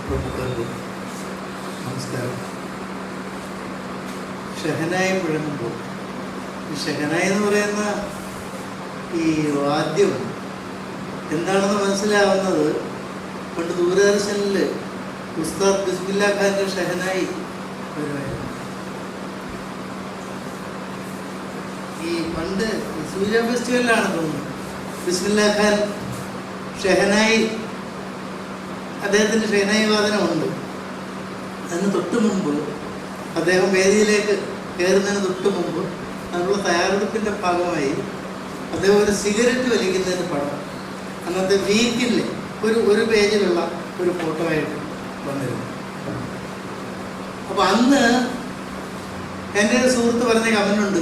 പ്രമുഖർക്ക് നമസ്കാരം. ഷഹനായി മുഴങ്ങുമ്പോൾ ഈ ഷഹനായി എന്ന് പറയുന്ന ഈ വാദ്യം എന്താണെന്ന് മനസ്സിലാവുന്നത് പണ്ട് ദൂരദർശനിൽ ഉസ്താദ് ബിസ്മില്ലാ ഖാൻ്റെ ഷഹനായി വരുമായിരുന്നു. ഈ പണ്ട് സൂര്യ ഫെസ്റ്റിവലിലാണ് തോന്നുന്നു ബിസ്മില്ലാ ഖാൻ ഷഹനായി, അദ്ദേഹത്തിൻ്റെ ഷഹനായി വാദനമുണ്ട്. അതിന് തൊട്ട് മുമ്പ് അദ്ദേഹം വേദിയിലേക്ക് കയറുന്നതിന് തൊട്ട് മുമ്പ് അതിനുള്ള തയ്യാറെടുപ്പിൻ്റെ ഭാഗമായി അദ്ദേഹം ഒരു സിഗരറ്റ് വലിക്കുന്നതിന് പടം അന്നത്തെ വീക്കിൽ ഒരു പേജിലുള്ള ഒരു ഫോട്ടോ ആയിട്ട് വന്നിരുന്നു. അപ്പോൾ അന്ന് എൻ്റെ ഒരു സുഹൃത്ത് പറഞ്ഞ കമൻ്റുണ്ട്,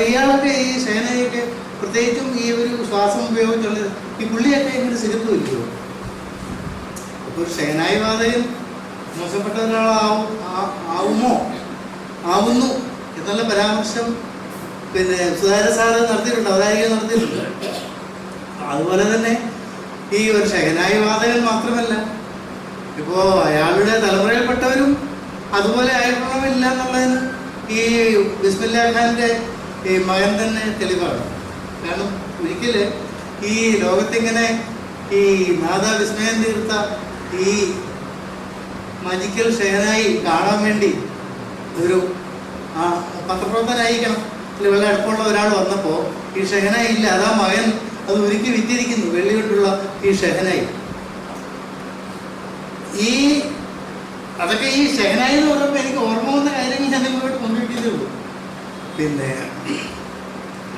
ഇയാളൊക്കെ ഈ ഷഹനായിയൊക്കെ പ്രത്യേകിച്ചും ഈ ഒരു ശ്വാസം ഉപയോഗിച്ചുള്ള ഈ പുള്ളിയൊക്കെ ഇങ്ങനെ സിഗരറ്റ് വലിക്കുമോ? അപ്പോൾ ഒരു ഷഹനായി വാദകൻ മോശപ്പെട്ട ആവുന്നു എന്നുള്ള പരാമർശം പിന്നെ സുധാകര സാറ് നടത്തിയിട്ടുണ്ട്, അവതാരിക നടത്തിയിട്ടുണ്ട്. അതുപോലെ തന്നെ ഈ ഒരു ഷഹനായി വാദകൻ മാത്രമല്ല, ഇപ്പോൾ അയാളുടെ തലമുറയിൽപ്പെട്ടവരും അതുപോലെ ആയിക്കൊള്ളമില്ല എന്നുള്ളതിന് ഈ ബിസ്മില്ലാ ഖാൻ്റെ ഈ മകൻ തന്നെ തെളിവാണ്. കാരണം ഒരിക്കൽ ഈ ലോകത്തിങ്ങനെ ഈ നാദാ വിസ്മയം തീർത്ത ഈ മജിക്കൽ ഷഹനായി കാണാൻ വേണ്ടി ഒരു പത്രപ്രവർത്തനായിരിക്കണം അല്ലെങ്കിൽ വളരെ അടുപ്പമുള്ള ഒരാൾ വന്നപ്പോൾ ഈ ഷഹനായി ഇല്ല, അതാ മകൻ അത് ഒരുക്കി വിറ്റിരിക്കുന്നു, വെള്ളി കൊണ്ടുള്ള ഈ ഷഹനായി. അതൊക്കെ ഈ ഷഹനായി എന്ന് പറയുമ്പോൾ എനിക്ക് ഓർമ്മ വന്ന കാര്യങ്ങൾ ഞാൻ നിങ്ങളോട് പങ്കുവയ്ക്കുന്നേ ഉള്ളൂ. പിന്നെ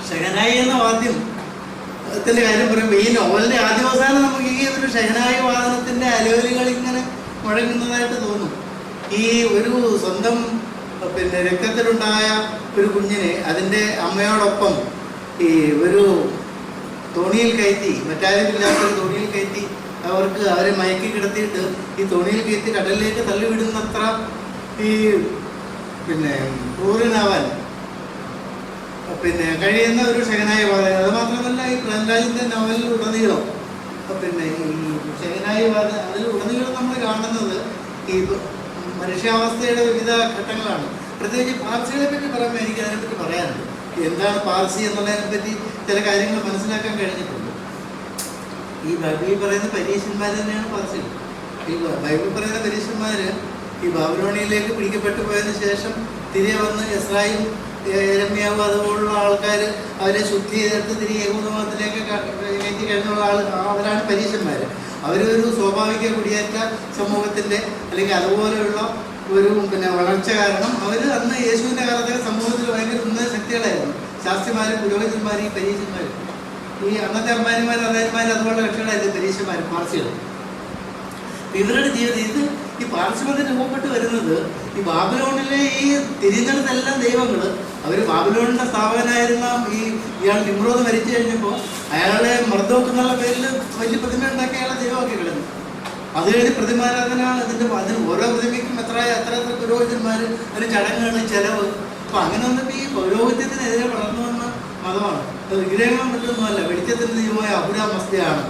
ഷഹനായി എന്ന വാദ്യത്തിൻ്റെ കാര്യം പറയുമ്പോൾ ഈ നോവലിൻ്റെ ആദ്യാവസാനം നമുക്ക് ഈ ഒരു ഷഹനായി വാദനത്തിൻ്റെ അലവലുകൾ ഇങ്ങനെ മുഴങ്ങുന്നതായിട്ട് തോന്നും. ഈ ഒരു സ്വന്തം പിന്നെ രക്തത്തിലുണ്ടായ ഒരു കുഞ്ഞിനെ അതിൻ്റെ അമ്മയോടൊപ്പം ഈ ഒരു തോണിയിൽ കയറ്റി, മറ്റാരുമില്ലാത്തൊരു തോണിയിൽ കയറ്റി അവരെ മയക്കി കിടത്തിയിട്ട് ഈ തോണിയിൽ കയറ്റി കടലിലേക്ക് തള്ളിവിടുന്നത്ര ഈ പിന്നെ ക്രൂരനാവാൻ പിന്നെ കഴിയുന്ന ഒരു ഷഹനായി വാദനം. അത് മാത്രമല്ല ഈ പ്രഹ്ലാദിൻ്റെ നോവലിൽ ഉടനീളം പിന്നെ ഈ ഷഹനായി വാദനം അതിൽ ഉടനീളം നമ്മൾ കാണുന്നത് ഈ മനുഷ്യാവസ്ഥയുടെ വിവിധ ഘട്ടങ്ങളാണ്. പ്രത്യേകിച്ച് പാർസികളെ പറ്റി പറയുമ്പോൾ എനിക്ക് അതിനെപ്പറ്റി പറയാനുണ്ട്. എന്താണ് പാർസി എന്നുള്ളതിനെ പറ്റി ചില കാര്യങ്ങൾ മനസ്സിലാക്കാൻ കഴിഞ്ഞിട്ടുണ്ട്. ഈ ബൈബിളിൽ പറയുന്ന പരീക്ഷന്മാർ തന്നെയാണ് പാർസികൾ. ഈ ബൈബിൾ പറയുന്ന പരീക്ഷന്മാർ ഈ ബാബിലോണിയയിലേക്ക് പിടിക്കപ്പെട്ടു പോയതിനു ശേഷം തിരികെ വന്ന് എസ്രായും യെരമ്യാവും അതുപോലുള്ള ആൾക്കാർ അവരെ ശുദ്ധി ചെയ്തെടുത്ത് തിരികെ യഹൂദമതത്തിലേക്ക് കയറ്റി കഴിഞ്ഞുള്ള അവരാണ് പരീക്ഷന്മാർ. അവരൊരു സ്വാഭാവിക കുടിയേറ്റ സമൂഹത്തിൻ്റെ അല്ലെങ്കിൽ അതുപോലെയുള്ള ഒരു പിന്നെ വളർച്ച കാരണം അവർ അന്ന് യേശുവിൻ്റെ കാലത്തെ സമൂഹത്തിൽ ഭയങ്കര ഉന്നത ശക്തികളായിരുന്നു. ശാസ്ത്രിമാരും പുരോഹിതന്മാരും ഈ പരീക്ഷന്മാരും ഈ അന്നത്തെ അമ്മാനിമാർ അതായന്മാർ അതുപോലെ കക്ഷികളായിരുന്നു പരീക്ഷന്മാർ പാർസികൾ. ഇവരുടെ ജീവിതം ഇത് ഈ പാർശ്വത്തിൽ രൂപപ്പെട്ട് വരുന്നത് ഈ ബാബിലോണിലെ ഈ തിരിഞ്ഞെടുത്തെല്ലാം ദൈവങ്ങൾ അവർ ബാബിലോണിൻ്റെ സ്ഥാപകനായിരുന്ന ഇയാൾ നിമ്രോദ് മരിച്ചു കഴിഞ്ഞപ്പോൾ അയാളെ മർദ്ദോക്ക് എന്നുള്ള പേരിൽ വലിയ പ്രതിമ ഉണ്ടാക്കി അയാളെ ദൈവമാക്കി കളഞ്ഞു. അത് കഴിഞ്ഞ് പ്രതിമാരാധനയാണ് അതിന് ഓരോ പ്രതിമയ്ക്കും എത്ര പുരോഹിതന്മാർ, അതിന് ചടങ്ങുകൾ, ചെലവ്. അപ്പോൾ അങ്ങനെ വന്നപ്പോൾ ഈ പൗരോഹിത്യത്തിനെതിരെ വളർന്നു വന്ന മതമാണ്. അത് വിഗ്രഹങ്ങളും മറ്റൊന്നുമല്ല, വെളിച്ചത്തിൻ്റെ ദൈവമായ അപുരാമസ്തയാണ്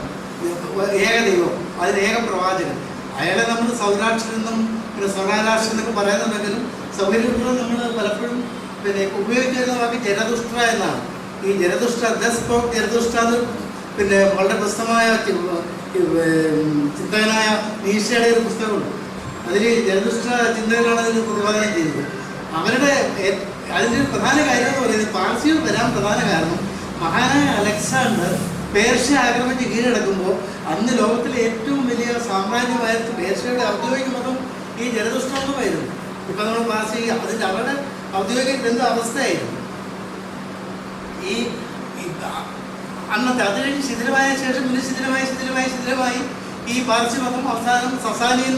ഏക ദൈവം, അതിന് ഏക പ്രവാചകൻ. അയാളെ നമ്മൾ സൗരാഷ്ട്രെന്നും പിന്നെ സ്വരാരാഷ്ട്രം എന്നൊക്കെ പറയുന്നുണ്ടെങ്കിലും സൗകര്യങ്ങൾ നമ്മൾ പലപ്പോഴും പിന്നെ ഉപയോഗിച്ചു വരുന്ന വാക്ക് ജരദുഷ്ട്ര എന്നാണ്. ഈ ജരദുഷ്ട്ര ജരദുഷ്ട്ര എന്ന് പിന്നെ വളരെ പ്രശസ്തമായ ചിന്തകനായ നീഷയുടെ ഒരു പുസ്തകമുണ്ട്. അതിൽ ജരദുഷ്ട്ര ചിന്തകളാണ് അതിൽ പ്രതിപാദനം ചെയ്തത്. അവരുടെ അതിൻ്റെ പ്രധാന കാര്യം എന്ന് പറയുന്നത് പാർസികൾ വരാൻ പ്രധാന കാരണം മഹാനായ അലക്സാണ്ടർ പേർഷ്യ ആക്രമിച്ച് കീഴടക്കുമ്പോൾ അന്ന് ലോകത്തിലെ ഏറ്റവും വലിയ സാമ്രാജ്യമായിരുന്നു പേർഷ്യയുടെ ഔദ്യോഗിക മതം ഈ ജരദുഷ്ട്രമായിരുന്നു. ഇപ്പം നമ്മൾ പാർസി അതിൻ്റെ അവരുടെ ഔദ്യോഗിക ബന്ധ അവസ്ഥയായിരുന്നു ഈ അന്നത്തെ. അത് കഴിഞ്ഞ് ശിഥിലമായ ശേഷം പിന്നെ ശിഥിലമായി ഈ പാർസി മതം അവസാനം സസാനിയൻ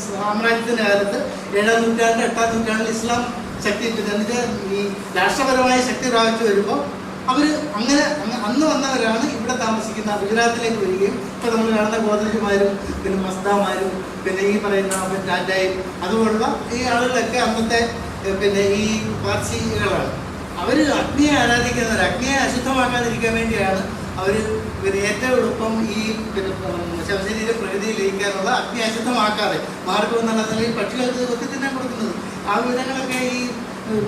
സാമ്രാജ്യത്തിൻ്റെ കാലത്ത് 7ാം നൂറ്റാണ്ട് 8ാം നൂറ്റാണ്ടിൽ ഇസ്ലാം ശക്തി എന്നിട്ട് ഈ രാഷ്ട്രപരമായ ശക്തി പ്രാപിച്ചു വരുമ്പോൾ അവർ അന്ന് വന്നവരാണ് ഇവിടെ താമസിക്കുന്ന ഗുജറാത്തിലേക്ക് വരികയും ഇപ്പോൾ നമ്മൾ കാണുന്ന ഗോദരജുമാരും പിന്നെ മസ്താമാരും പിന്നെ ഈ പറയുന്ന ടാറ്റായും അതുപോലുള്ള ഈ ആളുകളൊക്കെ അന്നത്തെ പിന്നെ ഈ പാർസികളാണ്. അവർ അഗ്നിയെ ആരാധിക്കുന്നവർ, അഗ്നിയെ അശുദ്ധമാക്കാതിരിക്കാൻ വേണ്ടിയാണ് അവർ പിന്നെ ഏറ്റവും എളുപ്പം ഈ പിന്നെ ശവശരീരം പ്രകൃതിയിൽ ലയിക്കാനുള്ള അഗ്നി അശുദ്ധമാക്കാതെ മാർഗം എന്നുള്ള നിലയിൽ പക്ഷികൾക്ക് കൊത്തി തിന്നാൻ കൊടുക്കുന്നത്. ആ വിവരങ്ങളൊക്കെ ഈ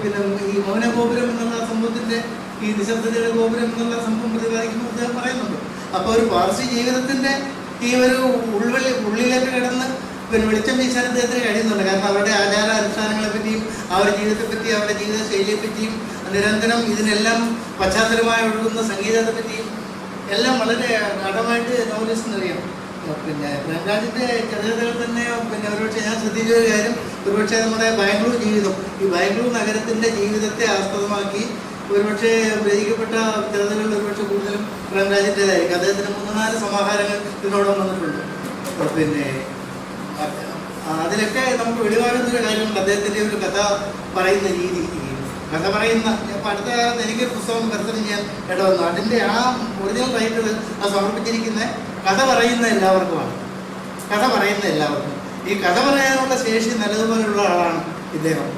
പിന്നെ ഈ മൗനഗോപുരം എന്നുള്ള സംഭവത്തിൻ്റെ ഈ നിശബ്ദതയുടെ ഗോപുരം എന്നുള്ള സംഭവം പ്രതിപാദിക്കുമ്പോൾ അദ്ദേഹം പറയുന്നുണ്ട്. അപ്പോൾ ഒരു പാർസി ജീവിതത്തിൻ്റെ ഈ ഒരു ഉള്ളിലേക്ക് കിടന്ന് പിന്നെ വെളിച്ചം വീശാൻ അദ്ദേഹത്തിന് കഴിയുന്നുണ്ട്. കാരണം അവരുടെ ആചാര അനുഷ്ഠാനങ്ങളെ പറ്റിയും അവരുടെ ജീവിതത്തെപ്പറ്റിയും അവരുടെ ജീവിത ശൈലിയെ പറ്റിയും നിരന്തരം ഇതിനെല്ലാം പശ്ചാത്തലമായി ഒഴുകുന്ന സംഗീതത്തെ പറ്റിയും എല്ലാം വളരെ ഗാഠമായിട്ട് നോവലിസ്റ്റിനറിയാം. പിന്നെ പ്രേംരാജിൻ്റെ ചെറുകഥകൾ തന്നെ പിന്നെ ഒരുപക്ഷെ ഞാൻ ശ്രദ്ധിച്ച ഒരു കാര്യം, ഒരുപക്ഷെ നമ്മുടെ ബാംഗ്ലൂർ ജീവിതം, ഈ ബാംഗ്ലൂർ നഗരത്തിൻ്റെ ജീവിതത്തെ ആസ്പദമാക്കി ഒരുപക്ഷെ രചിക്കപ്പെട്ട ചെറുകഥകളിൽ ഒരുപക്ഷെ കൂടുതലും പ്രേംരാജിൻ്റെതായിരിക്കും. അദ്ദേഹത്തിന് 3-4 സമാഹാരങ്ങൾ ഇതിനോടൊപ്പം വന്നിട്ടുണ്ട്. പിന്നെ അതിലൊക്കെ നമുക്ക് വെളിവാടുന്നൊരു കാര്യമുണ്ട്. അദ്ദേഹത്തിൻ്റെ ഒരു കഥ പറയുന്ന രീതി, കഥ പറയുന്ന ഇപ്പം അടുത്ത കാലത്ത് എനിക്കൊരു പുസ്തകം പ്രസന്റ് ചെയ്യാൻ ഇടവന്നു. അതിൻ്റെ ആ ഒറിജിനൽ റൈറ്റർ അത് സമർപ്പിച്ചിരിക്കുന്ന കഥ പറയുന്ന എല്ലാവർക്കുമാണ്. കഥ പറയുന്ന എല്ലാവർക്കും ഈ കഥ പറയാനുള്ള ശേഷി നല്ലതുപോലെയുള്ള ആളാണ് ഇദ്ദേഹം.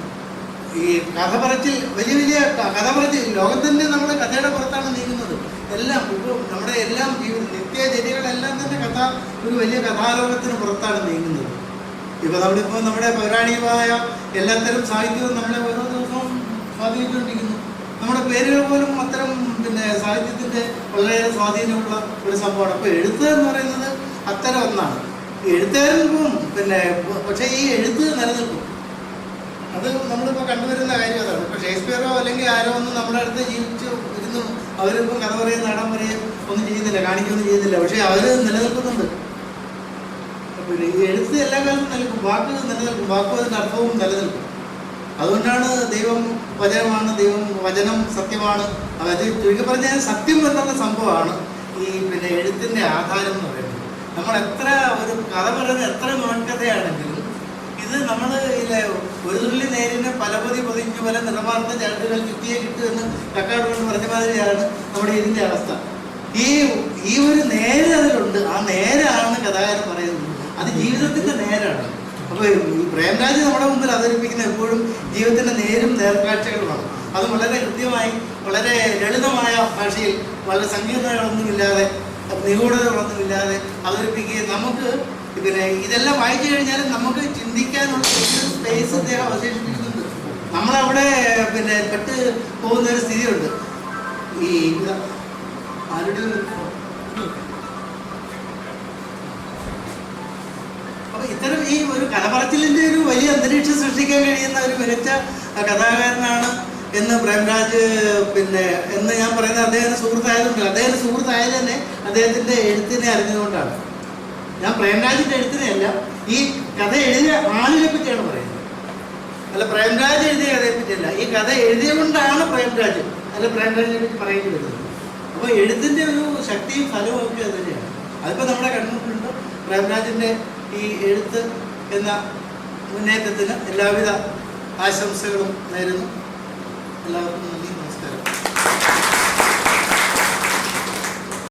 ഈ കഥ പറച്ചിൽ വലിയ വലിയ കഥ പറച്ചിൽ ലോകത്തിൻ്റെ നമ്മുടെ കഥയുടെ പുറത്താണ് നീങ്ങുന്നത്. എല്ലാം ഇപ്പോൾ നമ്മുടെ എല്ലാം നിത്യചര്യകളെല്ലാം തന്നെ കഥ ഒരു വലിയ കഥാലോകത്തിന് പുറത്താണ് നീങ്ങുന്നത്. ഇപ്പോൾ നമ്മളിപ്പോൾ നമ്മുടെ പൗരാണികമായ എല്ലാത്തരം സാഹിത്യവും നമ്മളെ ഓരോ ദിവസവും സ്വാധീനിച്ചുകൊണ്ടിരിക്കുന്നു. നമ്മുടെ പേരുകൾ പോലും അത്തരം പിന്നെ സാഹിത്യത്തിൻ്റെ വളരെയേറെ സ്വാധീനമുള്ള ഒരു സംഭവമാണ്. അപ്പോൾ എഴുത്ത് എന്ന് പറയുന്നത് അത്തരം ഒന്നാണ്. എഴുത്തുകാരനും പിന്നെ പക്ഷേ ഈ എഴുത്ത് നിലനിൽക്കും. അത് നമ്മളിപ്പോൾ കണ്ടുവരുന്ന കാര്യം അതാണ്. ഇപ്പോൾ ഷേക്സ്പിയറോ അല്ലെങ്കിൽ ആരോ ഒന്നും നമ്മുടെ അടുത്ത് ജീവിച്ചു ഇരുന്നു അവരിപ്പം കഥ പറയുക നാടൻ പറയുക ഒന്നും ചെയ്യുന്നില്ല, കാണിക്കുകയൊന്നും ചെയ്യുന്നില്ല. പക്ഷേ അവർ നിലനിൽക്കുന്നുണ്ട്. പിന്നെ ഈ എഴുത്ത് എല്ലാ കാലത്തും നിലനിൽക്കും, വാക്ക് നിലനിൽക്കും, വാക്കും അതിൻ്റെ അർത്ഥവും നിലനിൽക്കും. അതുകൊണ്ടാണ് ദൈവം വചനമാണ്, ദൈവം വചനം സത്യമാണ്. അതായത് ചുരുക്കി പറഞ്ഞാൽ സത്യം എന്നുള്ള സംഭവമാണ് ഈ പിന്നെ എഴുത്തിൻ്റെ ആധാരം എന്ന് പറയുന്നത്. നമ്മൾ എത്ര ഒരു കഥ പറയുന്ന എത്ര നോൺകഥയാണെങ്കിലും ഇത് നമ്മൾ ഇല്ലേ ഒരു തുള്ളി നേരിന് പലപതി പൊതിഞ്ഞു പല നിറമാർന്ന ചരടുകൾ ചുറ്റിയെ കിട്ടുമെന്ന് കക്കാട് കൊണ്ട് പറഞ്ഞ മാതിരിയാണ് നമ്മുടെ ഇതിൻ്റെ അവസ്ഥ. ഈ ഒരു നേര് അതിലുണ്ട്. ആ നേരാണ് കഥാകാരൻ പറയുന്നത്. അത് ജീവിതത്തിൻ്റെ നേരാണ്. അപ്പോൾ ഈ പ്രേംരാജ് നമ്മുടെ മുമ്പിൽ അവതരിപ്പിക്കുന്ന എപ്പോഴും ജീവിതത്തിൻ്റെ നേരും നേർക്കാഴ്ചകളുമാണ്. അത് വളരെ കൃത്യമായി വളരെ ലളിതമായ ഭാഷയിൽ വളരെ സങ്കീർണതകളൊന്നുമില്ലാതെ നിഗൂഢതകളൊന്നുമില്ലാതെ അവതരിപ്പിക്കുകയും നമുക്ക് പിന്നെ ഇതെല്ലാം വായിച്ചു കഴിഞ്ഞാൽ നമുക്ക് ചിന്തിക്കാനുള്ള ഒരു സ്പേസ് അദ്ദേഹം അവശേഷിപ്പിക്കുന്നുണ്ട്. നമ്മളവിടെ പിന്നെ പെട്ട് പോകുന്നൊരു സ്ഥിതിയുണ്ട്. ഈ ആരുടെ അപ്പോൾ ഇത്തരം ഈ ഒരു കഥപറച്ചിലിൻ്റെ ഒരു വലിയ അന്തരീക്ഷം സൃഷ്ടിക്കാൻ കഴിയുന്ന ഒരു മികച്ച കഥാകാരനാണ് എന്ന് പ്രേംരാജ് പിന്നെ എന്ന് ഞാൻ പറയുന്നത് അദ്ദേഹത്തിൻ്റെ സുഹൃത്തായതുകൊണ്ട്. അദ്ദേഹത്തിൻ്റെ സുഹൃത്തായത് തന്നെ അദ്ദേഹത്തിൻ്റെ എഴുത്തിനെ അറിഞ്ഞതുകൊണ്ടാണ്. ഞാൻ പ്രേംരാജിൻ്റെ എഴുത്തിനെയല്ല ഈ കഥ എഴുതിയ ആളിനെ പറ്റിയാണ് പറയുന്നത്. അല്ല പ്രേംരാജ് എഴുതിയ കഥയെ പറ്റിയല്ല. ഈ കഥ എഴുതിയതുകൊണ്ടാണ് പ്രേംരാജ് അല്ല പ്രേംരാജിനെ പറ്റി പറയേണ്ടി വരുന്നത്. അപ്പോൾ എഴുത്തിൻ്റെ ഒരു ശക്തിയും ഫലവും ഒക്കെ അത് തന്നെയാണ്. അതിപ്പോൾ നമ്മുടെ കൺമുമ്പിലുണ്ട്. പ്രേംരാജിൻ്റെ ഈ എഴുത്ത് എന്ന മുന്നേറ്റത്തിന് എല്ലാവിധ ആശംസകളും നേരുന്നു. എല്ലാവർക്കും നന്ദി.